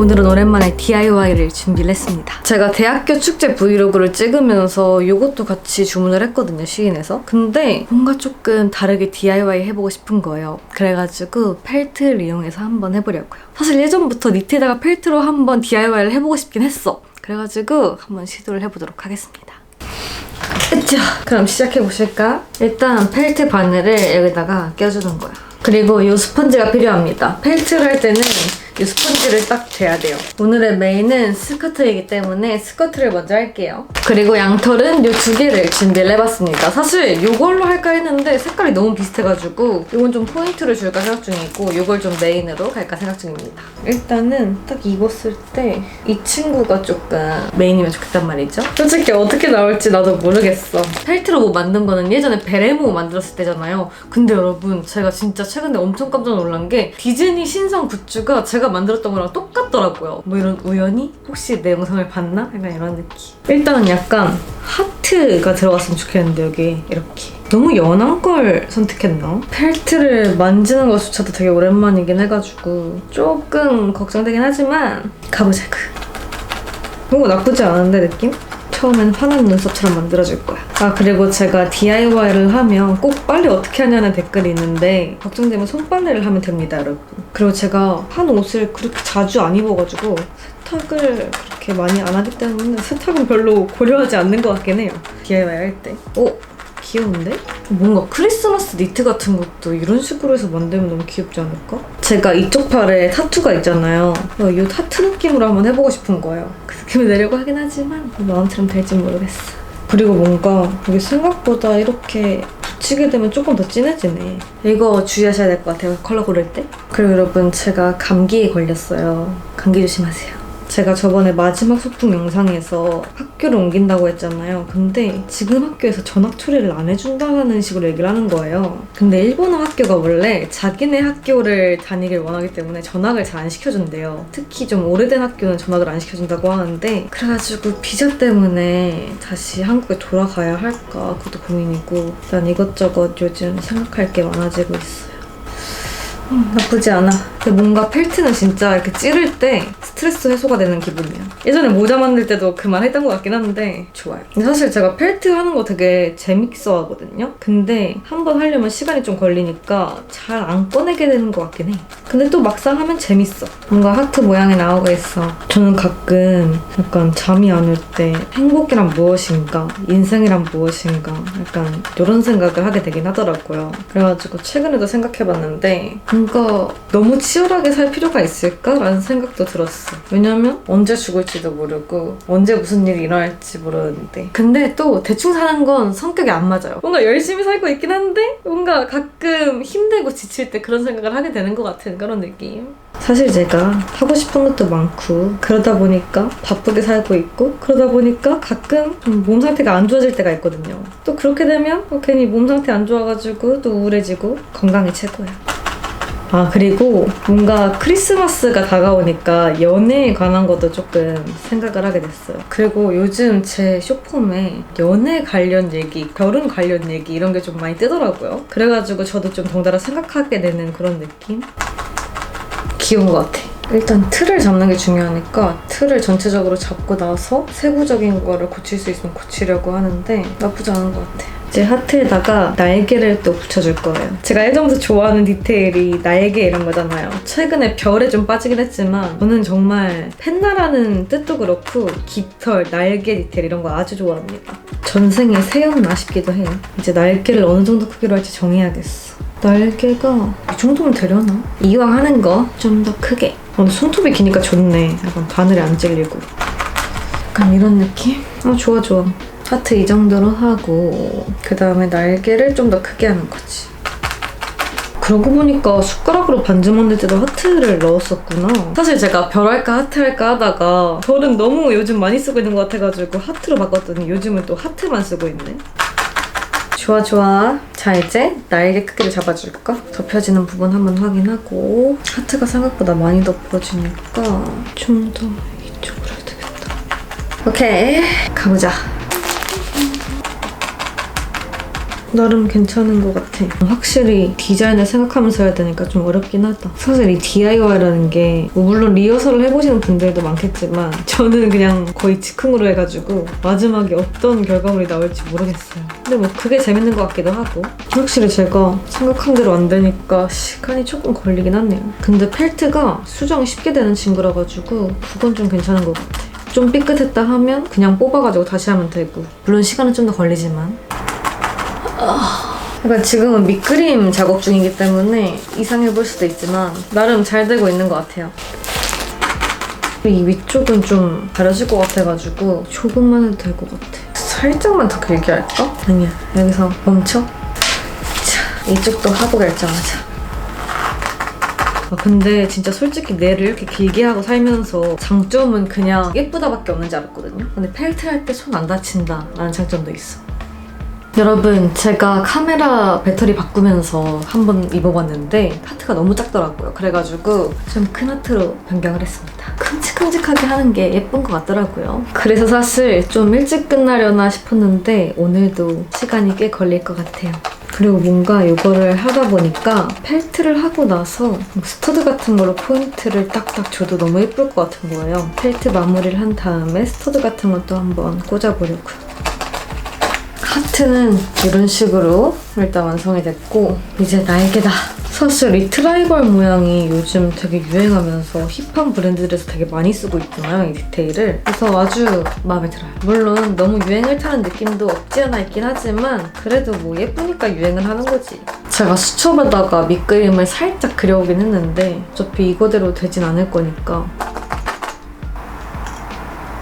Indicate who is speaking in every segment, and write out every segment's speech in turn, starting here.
Speaker 1: 오늘은 오랜만에 DIY를 준비를 했습니다. 제가 대학교 축제 브이로그를 찍으면서 이것도 같이 주문을 했거든요, 시인에서. 근데 뭔가 조금 다르게 DIY 해보고 싶은 거예요. 그래가지고 펠트를 이용해서 한번 해보려고요. 사실 예전부터 니트에다가 펠트로 한번 DIY를 해보고 싶긴 했어. 그래가지고 한번 시도를 해보도록 하겠습니다. 으쌰! 그럼 시작해보실까? 일단 펠트 바늘을 여기다가 껴주는 거야. 그리고 이 스펀지가 필요합니다. 펠트를 할 때는 이 스펀지를 딱 대야 돼요. 오늘의 메인은 스커트이기 때문에 스커트를 먼저 할게요. 그리고 양털은 이 두 개를 준비를 해봤습니다. 사실 이걸로 할까 했는데 색깔이 너무 비슷해가지고 이건 좀 포인트를 줄까 생각 중이고 이걸 좀 메인으로 갈까 생각 중입니다. 일단은 딱 입었을 때 이 친구가 조금 메인이면 좋겠단 말이죠. 솔직히 어떻게 나올지 나도 모르겠어. 펠트로 뭐 만든 거는 예전에 베레모 만들었을 때잖아요. 근데 여러분 제가 진짜 최근에 엄청 깜짝 놀란 게 디즈니 신상 굿즈가 제가 만들었던 거랑 똑같더라고요. 뭐 이런 우연히? 혹시 내 영상을 봤나? 약간 이런 느낌. 일단은 약간 하트가 들어갔으면 좋겠는데 여기 이렇게. 너무 연한 걸 선택했나? 펠트를 만지는 것조차도 되게 오랜만이긴 해가지고 조금 걱정되긴 하지만 가보자고. 뭔가 나쁘지 않은데 느낌? 처음엔 화난 눈썹처럼 만들어줄 거야. 아, 그리고 제가 DIY를 하면 꼭 빨래 어떻게 하냐는 댓글이 있는데 걱정되면 손빨래를 하면 됩니다, 여러분. 그리고 제가 한 옷을 그렇게 자주 안 입어가지고 세탁을 그렇게 많이 안 하기 때문에 세탁은 별로 고려하지 않는 것 같긴 해요, DIY 할 때. 오! 귀여운데? 뭔가 크리스마스 니트 같은 것도 이런 식으로 해서 만들면 너무 귀엽지 않을까? 제가 이쪽 팔에 타투가 있잖아요. 이 타투 느낌으로 한번 해보고 싶은 거예요. 그 느낌을 내려고 하긴 하지만 마음처럼 될지 모르겠어. 그리고 뭔가 이게 생각보다 이렇게 붙이게 되면 조금 더 진해지네. 이거 주의하셔야 될 것 같아요, 컬러 고를 때. 그리고 여러분, 제가 감기에 걸렸어요. 감기 조심하세요. 제가 저번에 마지막 소풍 영상에서 학교를 옮긴다고 했잖아요. 근데 지금 학교에서 전학 처리를 안 해준다는 식으로 얘기를 하는 거예요. 근데 일본어 학교가 원래 자기네 학교를 다니길 원하기 때문에 전학을 잘 안 시켜준대요. 특히 좀 오래된 학교는 전학을 안 시켜준다고 하는데, 그래가지고 비자 때문에 다시 한국에 돌아가야 할까 그것도 고민이고, 난 이것저것 요즘 생각할 게 많아지고 있어요. 나쁘지 않아. 근데 뭔가 펠트는 진짜 이렇게 찌를 때 스트레스 해소가 되는 기분이야. 예전에 모자 만들 때도 그 말 했던 것 같긴 한데 좋아요. 근데 사실 제가 펠트 하는 거 되게 재밌어 하거든요. 근데 한번 하려면 시간이 좀 걸리니까 잘 안 꺼내게 되는 것 같긴 해. 근데 또 막상 하면 재밌어. 뭔가 하트 모양의 나오가 있어. 저는 가끔 약간 잠이 안 올 때 행복이란 무엇인가, 인생이란 무엇인가, 약간 이런 생각을 하게 되긴 하더라고요. 그래가지고 최근에도 생각해봤는데 뭔가 너무 치열하게 살 필요가 있을까라는 생각도 들었어. 왜냐면 언제 죽을지도 모르고 언제 무슨 일이 일어날지 모르는데, 근데 또 대충 사는 건 성격이 안 맞아요. 뭔가 열심히 살고 있긴 한데 뭔가 가끔 힘들고 지칠 때 그런 생각을 하게 되는 것 같은 그런 느낌. 사실 제가 하고 싶은 것도 많고 그러다 보니까 바쁘게 살고 있고 그러다 보니까 가끔 몸 상태가 안 좋아질 때가 있거든요. 또 그렇게 되면 괜히 몸 상태 안 좋아가지고 또 우울해지고. 건강이 최고야. 아, 그리고 뭔가 크리스마스가 다가오니까 연애에 관한 것도 조금 생각을 하게 됐어요. 그리고 요즘 제 쇼폼에 연애 관련 얘기, 결혼 관련 얘기 이런 게 좀 많이 뜨더라고요. 그래가지고 저도 좀 덩달아 생각하게 되는 그런 느낌? 귀여운 것 같아. 일단 틀을 잡는 게 중요하니까 틀을 전체적으로 잡고 나서 세부적인 거를 고칠 수 있으면 고치려고 하는데 나쁘지 않은 것 같아. 이제 하트에다가 날개를 또 붙여줄 거예요. 제가 예전부터 좋아하는 디테일이 날개 이런 거잖아요. 최근에 별에 좀 빠지긴 했지만 저는 정말 펜나라는 뜻도 그렇고 깃털, 날개 디테일 이런 거 아주 좋아합니다. 전생에 새였나 싶기도 해요. 이제 날개를 어느 정도 크기로 할지 정해야겠어. 날개가 이 정도면 되려나? 이왕 하는 거 좀 더 크게. 근데 손톱이 기니까 좋네. 약간 바늘이 안 찔리고. 약간 이런 느낌? 좋아 좋아. 하트 이 정도로 하고 그 다음에 날개를 좀 더 크게 하는 거지. 그러고 보니까 숟가락으로 반지 만들 때도 하트를 넣었었구나. 사실 제가 별 할까 하트 할까 하다가 별은 너무 요즘 많이 쓰고 있는 것 같아가지고 하트로 바꿨더니 요즘은 또 하트만 쓰고 있네. 좋아 좋아. 자, 이제 날개 크기를 잡아줄까? 덮여지는 부분 한번 확인하고. 하트가 생각보다 많이 덮여지니까 좀 더 이쪽으로 해야 되겠다. 오케이, 가보자. 나름 괜찮은 것 같아. 확실히 디자인을 생각하면서 해야 되니까 좀 어렵긴 하다. 사실 이 DIY라는 게 물론 리허설을 해보시는 분들도 많겠지만 저는 그냥 거의 즉흥으로 해가지고 마지막에 어떤 결과물이 나올지 모르겠어요. 근데 뭐 그게 재밌는 것 같기도 하고 확실히 제가 생각한 대로 안 되니까 시간이 조금 걸리긴 하네요. 근데 펠트가 수정이 쉽게 되는 친구라 가지고 그건 좀 괜찮은 것 같아. 좀 삐끗했다 하면 그냥 뽑아가지고 다시 하면 되고 물론 시간은 좀 더 걸리지만 그러니까 지금은 밑그림 작업 중이기 때문에 이상해 보일 수도 있지만 나름 잘 되고 있는 것 같아요. 이 위쪽은 좀 가려질 것 같아가지고 조금만 해도 될 것 같아. 살짝만 더 길게 할까? 아니야, 여기서 멈춰. 자, 이쪽도 하고 결정하자. 근데 진짜 솔직히 뇌를 이렇게 길게 하고 살면서 장점은 그냥 예쁘다밖에 없는지 알았거든요. 근데 펠트 할 때 손 안 다친다 라는 장점도 있어. 여러분, 제가 카메라 배터리 바꾸면서 한번 입어봤는데 하트가 너무 작더라고요. 그래가지고 좀 큰 하트로 변경을 했습니다. 큼직큼직하게 하는 게 예쁜 것 같더라고요. 그래서 사실 좀 일찍 끝나려나 싶었는데 오늘도 시간이 꽤 걸릴 것 같아요. 그리고 뭔가 이거를 하다 보니까 펠트를 하고 나서 스터드 같은 걸로 포인트를 딱딱 줘도 너무 예쁠 것 같은 거예요. 펠트 마무리를 한 다음에 스터드 같은 것도 한번 꽂아보려고요. 하트는 이런 식으로 일단 완성이 됐고 이제 날개다. 사실 이 트라이벌 모양이 요즘 되게 유행하면서 힙한 브랜드들에서 되게 많이 쓰고 있잖아요, 이 디테일을. 그래서 아주 마음에 들어요. 물론 너무 유행을 타는 느낌도 없지 않아 있긴 하지만 그래도 뭐 예쁘니까 유행을 하는 거지. 제가 수첩에다가 밑그림을 살짝 그려오긴 했는데 어차피 이거대로 되진 않을 거니까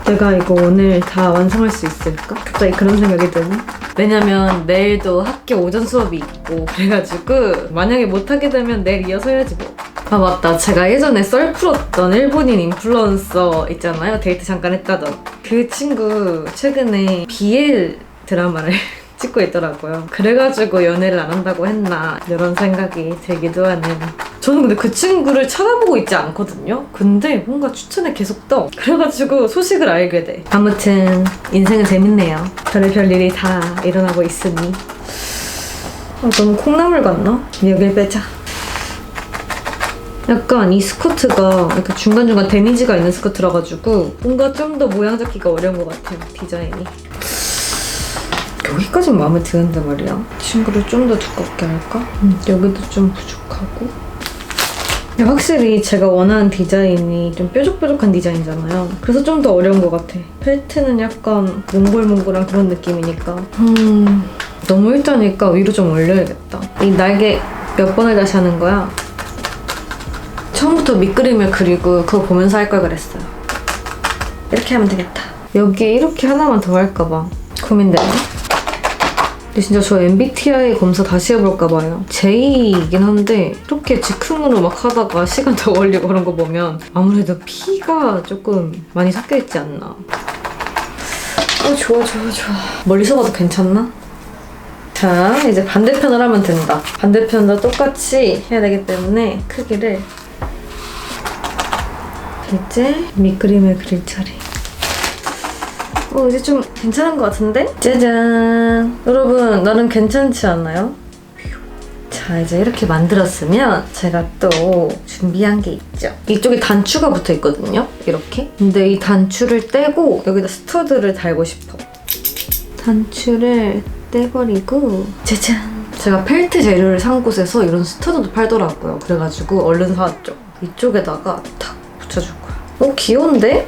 Speaker 1: 내가 이거 오늘 다 완성할 수 있을까? 갑자기 그런 생각이 드네. 왜냐면 내일도 학교 오전 수업이 있고 그래가지고 만약에 못하게 되면 내일 이어서 해야지 뭐. 아 맞다, 제가 예전에 썰 풀었던 일본인 인플루언서 있잖아요. 데이트 잠깐 했다던 그 친구 최근에 BL 드라마를 찍고 있더라고요. 그래가지고 연애를 안 한다고 했나 이런 생각이 들기도 하는. 저는 근데 그 친구를 찾아보고 있지 않거든요. 근데 뭔가 추천에 계속 떠. 그래가지고 소식을 알게 돼. 아무튼 인생은 재밌네요. 별의별 일이 다 일어나고 있으니. 너무 콩나물 같나? 여길 빼자. 약간 이 스커트가 이렇게 중간중간 데니지가 있는 스커트라 가지고 뭔가 좀 더 모양 잡기가 어려운 것 같아요, 디자인이. 여기까지는 마음에 드는데 말이야. 친구를 좀 더 두껍게 할까? 여기도 좀 부족하고. 확실히 제가 원하는 디자인이 좀 뾰족뾰족한 디자인이잖아요. 그래서 좀 더 어려운 것 같아. 펠트는 약간 몽골몽골한 그런 느낌이니까. 너무 일자니까 위로 좀 올려야겠다. 이 날개 몇 번을 다시 하는 거야? 처음부터 밑그림을 그리고 그거 보면서 할 걸 그랬어요. 이렇게 하면 되겠다. 여기 이렇게 하나만 더 할까 봐 고민되네. 근데 진짜 저 MBTI 검사 다시 해볼까 봐요. J이긴 한데 이렇게 즉흥으로 막 하다가 시간 더 걸리고 그런 거 보면 아무래도 P가 조금 많이 섞여있지 않나. 좋아. 멀리서 봐도 괜찮나? 자, 이제 반대편을 하면 된다. 반대편도 똑같이 해야 되기 때문에 크기를 이제 밑그림을 그릴 차례. 이제 좀 괜찮은 것 같은데? 짜잔! 여러분, 나름 괜찮지 않나요? 자, 이제 이렇게 만들었으면 제가 또 준비한 게 있죠. 이쪽에 단추가 붙어 있거든요? 이렇게. 근데 이 단추를 떼고 여기다 스터드를 달고 싶어. 단추를 떼버리고 짜잔! 제가 펠트 재료를 산 곳에서 이런 스터드도 팔더라고요. 그래가지고 얼른 사왔죠. 이쪽에다가 탁 붙여줄 거야. 귀여운데?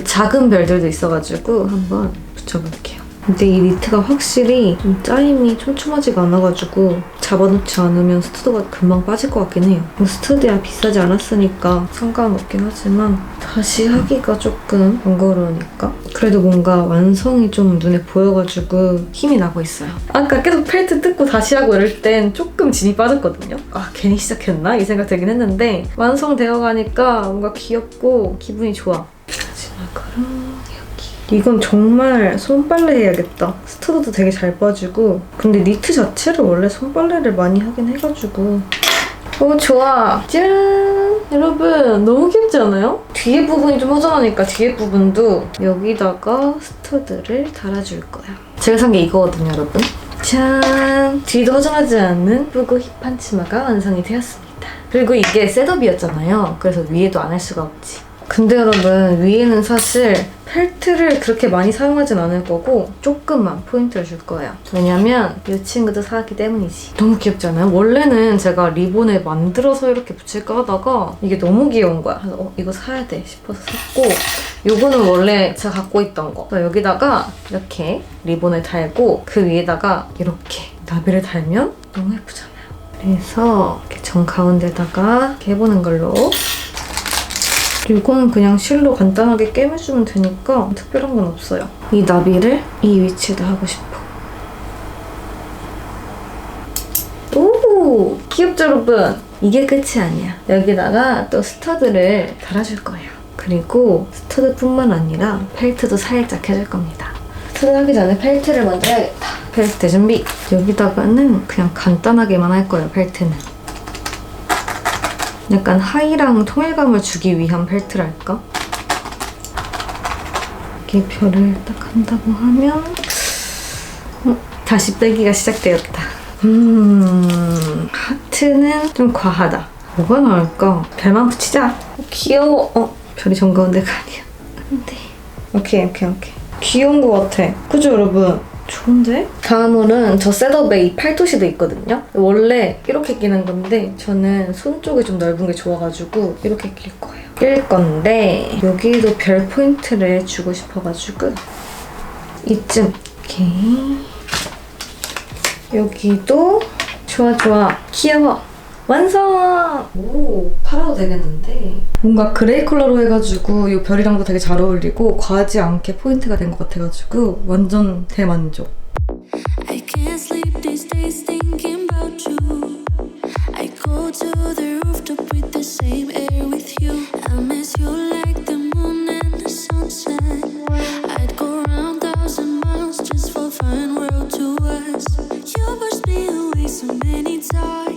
Speaker 1: 작은 별들도 있어가지고 한번 붙여볼게요. 근데 이 니트가 확실히 좀 짜임이 촘촘하지가 않아가지고 잡아놓지 않으면 스터드가 금방 빠질 것 같긴 해요. 스터드야 비싸지 않았으니까 상관없긴 하지만 다시 하기가 조금 번거로우니까 그래도 뭔가 완성이 좀 눈에 보여가지고 힘이 나고 있어요. 아까 계속 펠트 뜯고 다시 하고 이럴 땐 조금 진이 빠졌거든요. 괜히 시작했나? 이 생각 들긴 했는데 완성되어 가니까 뭔가 귀엽고 기분이 좋아. 마지막으로 이건 정말 손빨래 해야겠다. 스터드도 되게 잘 빠지고 근데 니트 자체를 원래 손빨래를 많이 하긴 해가지고 좋아. 짠! 여러분 너무 귀엽지 않아요? 뒤에 부분이 좀 허전하니까 뒤에 부분도 여기다가 스터드를 달아줄 거야. 제가 산 게 이거거든요, 여러분. 짠! 뒤도 허전하지 않는 예쁘고 힙한 치마가 완성이 되었습니다. 그리고 이게 셋업이었잖아요. 그래서 위에도 안 할 수가 없지. 근데 여러분, 위에는 사실 펠트를 그렇게 많이 사용하진 않을 거고 조금만 포인트를 줄 거예요. 왜냐면 이 친구도 사왔기 때문이지. 너무 귀엽지 않아요? 원래는 제가 리본을 만들어서 이렇게 붙일까 하다가 이게 너무 귀여운 거야. 그래서 이거 사야 돼 싶어서 샀고, 요거는 원래 제가 갖고 있던 거. 여기다가 이렇게 리본을 달고 그 위에다가 이렇게 나비를 달면 너무 예쁘잖아요. 그래서 이렇게 정 가운데다가 이렇게 해보는 걸로. 이거는 그냥 실로 간단하게 꿰매주면 되니까 특별한 건 없어요. 이 나비를 이 위치에다 하고 싶어. 오! 귀엽죠, 여러분? 이게 끝이 아니야. 여기다가 또 스터드를 달아줄 거예요. 그리고 스터드뿐만 아니라 펠트도 살짝 해줄 겁니다. 스터드 하기 전에 펠트를 먼저 해야겠다. 펠트 준비! 여기다가는 그냥 간단하게만 할 거예요, 펠트는. 약간 하의랑 통일감을 주기 위한 펠트랄까? 이렇게 별을 딱 한다고 하면 다시 빼기가 시작되었다. 하트는 좀 과하다. 뭐가 나올까? 별만 붙이자. 귀여워. 별이 정가운데가 아니야. 안돼. 오케이. 귀여운 것 같아. 그죠, 여러분? 좋은데? 다음으로는 저 셋업에 이 팔토시도 있거든요. 원래 이렇게 끼는 건데 저는 손 쪽이 좀 넓은 게 좋아가지고 이렇게 낄 거예요. 낄 건데 여기도 별 포인트를 주고 싶어가지고 이쯤. 오케이. 여기도 좋아. 귀여워. 완성! 오, 팔아도 되겠는데? 뭔가 그레이 컬러로 해가지고 이 별이랑도 되게 잘 어울리고 과하지 않게 포인트가 된 것 같아가지고 완전 대만족. I can't sleep these days thinking about you. I go to the rooftop with the same air with you. I miss you like the moon and the sunset. I'd go around 1,000 miles just for a fine world to us. You pushed me away so many times.